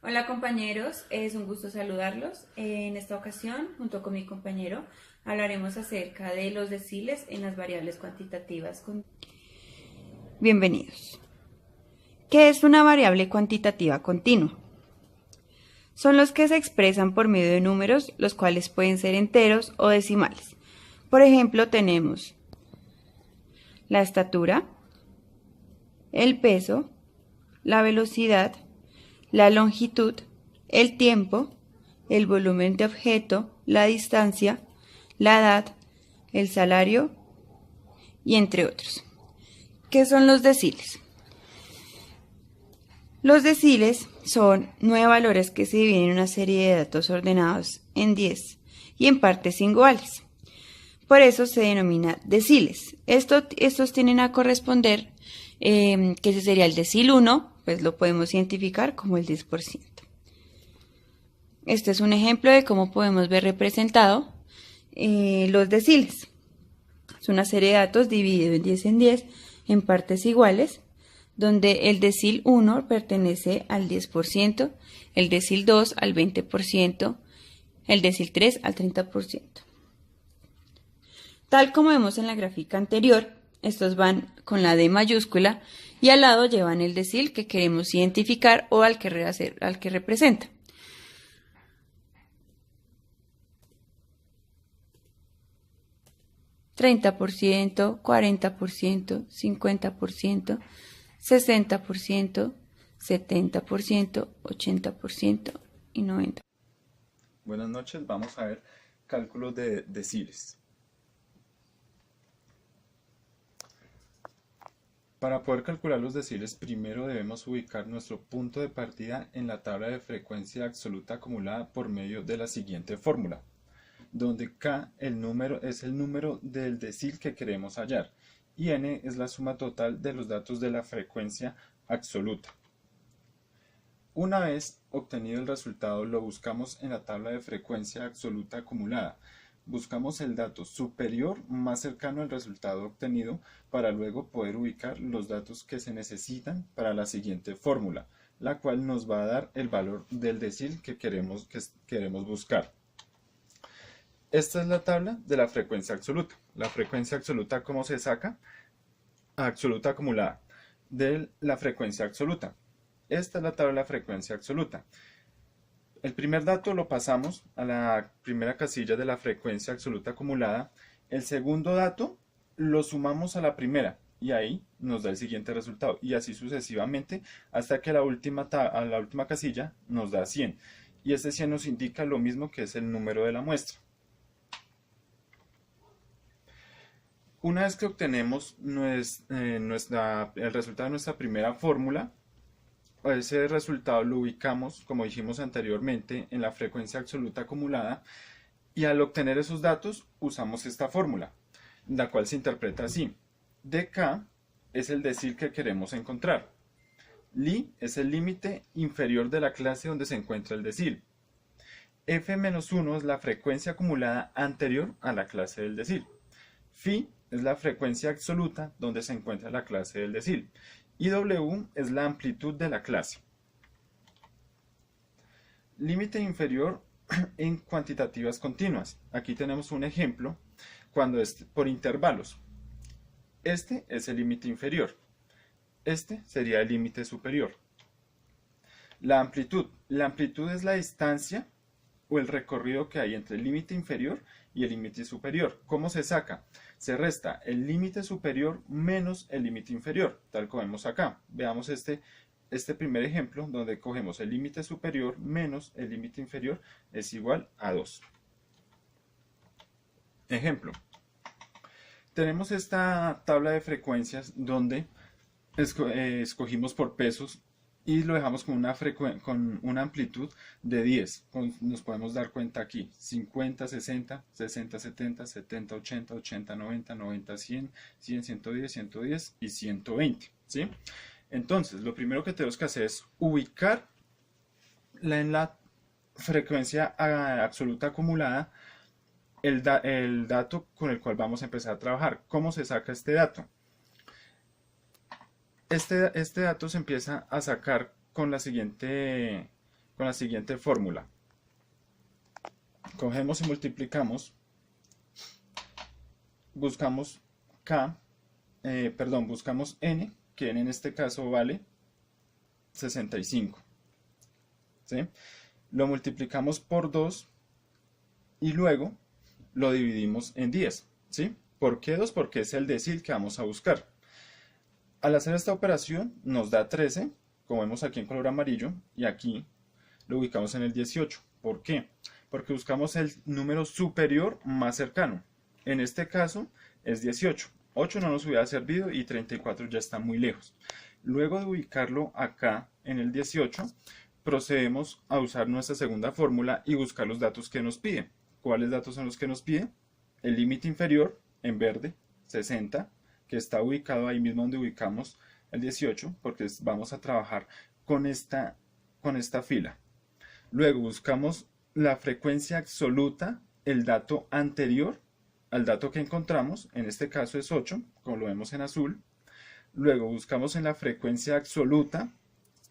Hola compañeros, es un gusto saludarlos. En esta ocasión, junto con mi compañero, hablaremos acerca de los deciles en las variables cuantitativas. Bienvenidos. ¿Qué es una variable cuantitativa continua? Son los que se expresan por medio de números, los cuales pueden ser enteros o decimales. Por ejemplo, tenemos la estatura, el peso, la velocidad, la longitud, el tiempo, el volumen de objeto, la distancia, la edad, el salario y entre otros. ¿Qué son los deciles? Los deciles son 9 valores que se dividen en una serie de datos ordenados en 10 y en partes iguales. Por eso se denomina deciles. Estos tienen a corresponder que ese sería el decil 1, pues lo podemos identificar como el 10%. Este es un ejemplo de cómo podemos ver representado los deciles. Es una serie de datos dividido en 10 en partes iguales, donde el decil 1 pertenece al 10%, el decil 2 al 20%, el decil 3 al 30%. Tal como vemos en la gráfica anterior, estos van con la D mayúscula y al lado llevan el decil que queremos identificar o al que representa. ¿30%, 40%, 50%, 60%, 70%, 80% y 90%. Buenas noches, vamos a ver cálculos de deciles. Para poder calcular los deciles, primero debemos ubicar nuestro punto de partida en la tabla de frecuencia absoluta acumulada por medio de la siguiente fórmula, donde K es el número del decil que queremos hallar y N es la suma total de los datos de la frecuencia absoluta. Una vez obtenido el resultado, lo buscamos en la tabla de frecuencia absoluta acumulada. Buscamos el dato superior más cercano al resultado obtenido para luego poder ubicar los datos que se necesitan para la siguiente fórmula, la cual nos va a dar el valor del decil que queremos buscar. Esta es la tabla de la frecuencia absoluta. La frecuencia absoluta, ¿cómo se saca? Absoluta acumulada de la frecuencia absoluta. Esta es la tabla de la frecuencia absoluta. El primer dato lo pasamos a la primera casilla de la frecuencia absoluta acumulada. El segundo dato lo sumamos a la primera y ahí nos da el siguiente resultado. Y así sucesivamente hasta que a la última casilla nos da 100. Y este 100 nos indica lo mismo que es el número de la muestra. Una vez que obtenemos el resultado de nuestra primera fórmula, ese resultado lo ubicamos, como dijimos anteriormente, en la frecuencia absoluta acumulada y al obtener esos datos usamos esta fórmula, la cual se interpreta así. dk es el decil que queremos encontrar. Li es el límite inferior de la clase donde se encuentra el decil. F-1 es la frecuencia acumulada anterior a la clase del decil. Phi es la frecuencia absoluta donde se encuentra la clase del decil. Y W es la amplitud de la clase. Límite inferior en cuantitativas continuas. Aquí tenemos un ejemplo cuando es por intervalos. Este es el límite inferior. Este sería el límite superior. La amplitud. La amplitud es la distancia o el recorrido que hay entre el límite inferior y el límite superior. ¿Cómo se saca? Se resta el límite superior menos el límite inferior, tal como vemos acá. Veamos este primer ejemplo donde cogemos el límite superior menos el límite inferior es igual a 2. Ejemplo. Tenemos esta tabla de frecuencias donde escogimos por pesos y lo dejamos con una amplitud de 10. Nos podemos dar cuenta aquí, 50, 60, 60, 70, 70, 80, 80, 90, 90, 100, 100, 110, 110 y 120. ¿Sí? Entonces, lo primero que tenemos que hacer es ubicar en la frecuencia absoluta acumulada el dato con el cual vamos a empezar a trabajar. ¿Cómo se saca este dato? Este dato se empieza a sacar con la siguiente con la siguiente fórmula. Cogemos y multiplicamos, buscamos buscamos n, que n en este caso vale 65. ¿Sí? Lo multiplicamos por 2 y luego lo dividimos en 10. ¿Sí? ¿Por qué 2? Porque es el decil que vamos a buscar. Al hacer esta operación nos da 13, como vemos aquí en color amarillo, y aquí lo ubicamos en el 18. ¿Por qué? Porque buscamos el número superior más cercano. En este caso es 18. 8 no nos hubiera servido y 34 ya está muy lejos. Luego de ubicarlo acá en el 18, procedemos a usar nuestra segunda fórmula y buscar los datos que nos pide. ¿Cuáles datos son los que nos pide? El límite inferior, en verde, 60, que está ubicado ahí mismo donde ubicamos el 18, porque vamos a trabajar con esta fila. Luego buscamos la frecuencia absoluta, el dato anterior al dato que encontramos, en este caso es 8, como lo vemos en azul. Luego buscamos en la frecuencia absoluta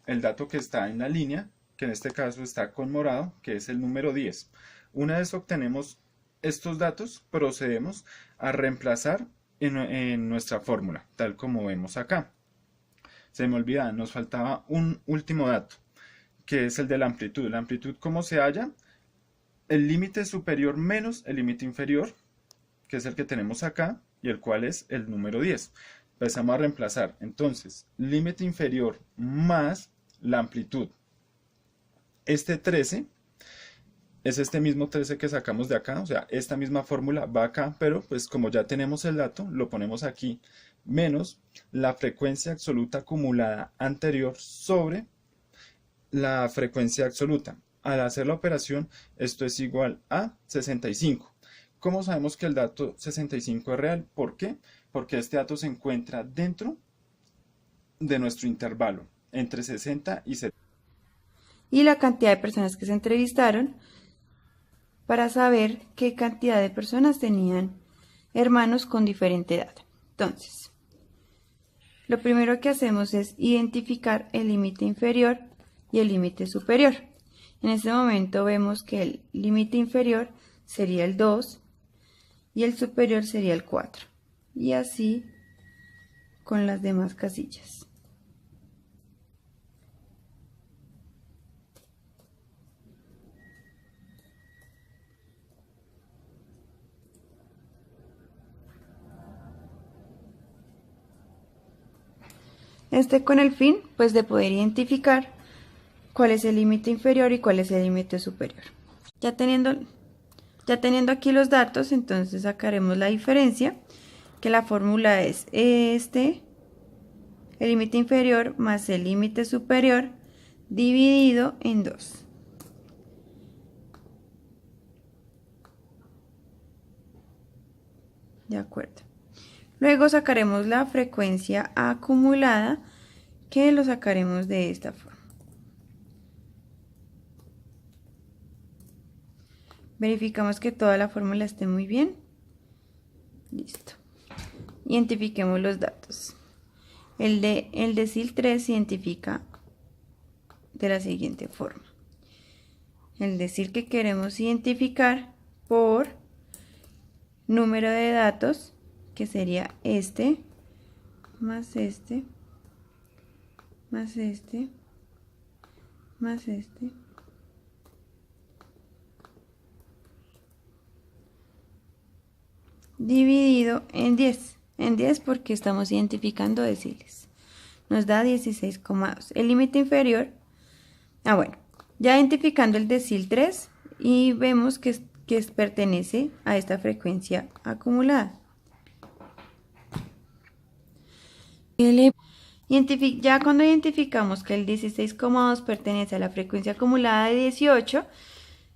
el dato que está en la línea, que en este caso está con morado, que es el número 10. Una vez obtenemos estos datos, procedemos a reemplazar en nuestra fórmula, tal como vemos acá. Se me olvidaba, nos faltaba un último dato, que es el de la amplitud. La amplitud, ¿cómo se halla? El límite superior menos el límite inferior, que es el que tenemos acá, y el cual es el número 10. Empezamos a reemplazar. Entonces, límite inferior más la amplitud. Este 13 es este mismo 13 que sacamos de acá, o sea, esta misma fórmula va acá, pero pues como ya tenemos el dato, lo ponemos aquí, menos la frecuencia absoluta acumulada anterior sobre la frecuencia absoluta. Al hacer la operación, esto es igual a 65. ¿Cómo sabemos que el dato 65 es real? ¿Por qué? Porque este dato se encuentra dentro de nuestro intervalo, entre 60 y 70. Y la cantidad de personas que se entrevistaron para saber qué cantidad de personas tenían hermanos con diferente edad. Entonces, lo primero que hacemos es identificar el límite inferior y el límite superior. En este momento vemos que el límite inferior sería el 2 y el superior sería el 4. Y así con las demás casillas. Con el fin pues de poder identificar cuál es el límite inferior y cuál es el límite superior. Ya teniendo aquí los datos, entonces sacaremos la diferencia, que la fórmula es el límite inferior más el límite superior dividido en 2. De acuerdo. Luego sacaremos la frecuencia acumulada, que lo sacaremos de esta forma. Verificamos que toda la fórmula esté muy bien. Listo. Identifiquemos los datos. El decil 3 se identifica de la siguiente forma. El decil que queremos identificar por número de datos, que sería este, más este, más este, más este, dividido en 10. En 10 porque estamos identificando deciles. Nos da 16,2. El límite inferior, ya identificando el decil 3 y vemos que pertenece a esta frecuencia acumulada. Ya cuando identificamos que el 16,2 pertenece a la frecuencia acumulada de 18,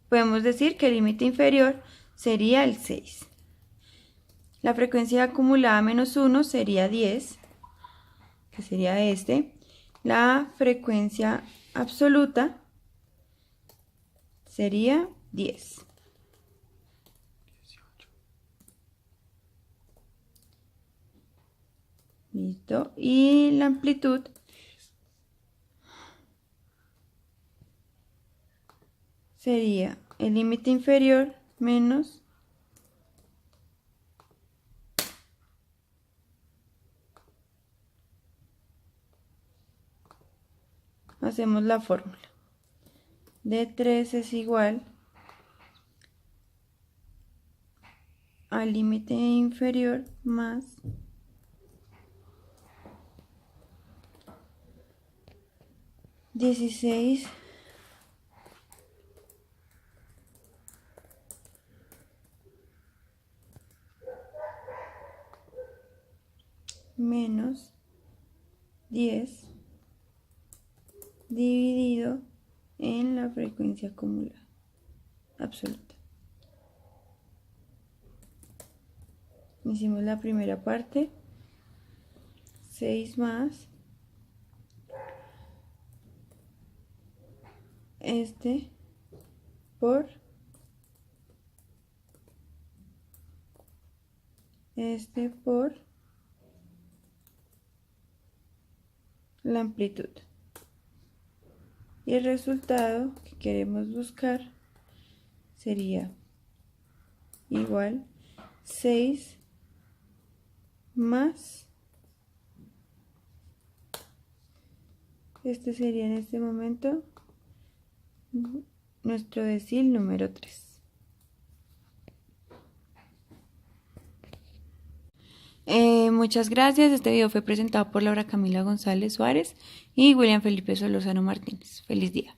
podemos decir que el límite inferior sería el 6. La frecuencia acumulada menos 1 sería 10, que sería este. La frecuencia absoluta sería 10. Listo. Y la amplitud sería el límite inferior menos hacemos la fórmula. D3 es igual al límite inferior más dieciséis menos 10 dividido en la frecuencia acumulada absoluta. Hicimos la primera parte, 6 más por por la amplitud. Y el resultado que queremos buscar sería igual 6 más, sería en este momento nuestro decil número 3. Muchas gracias. Este video fue presentado por Laura Camila González Suárez y William Felipe Solórzano Martínez. Feliz día.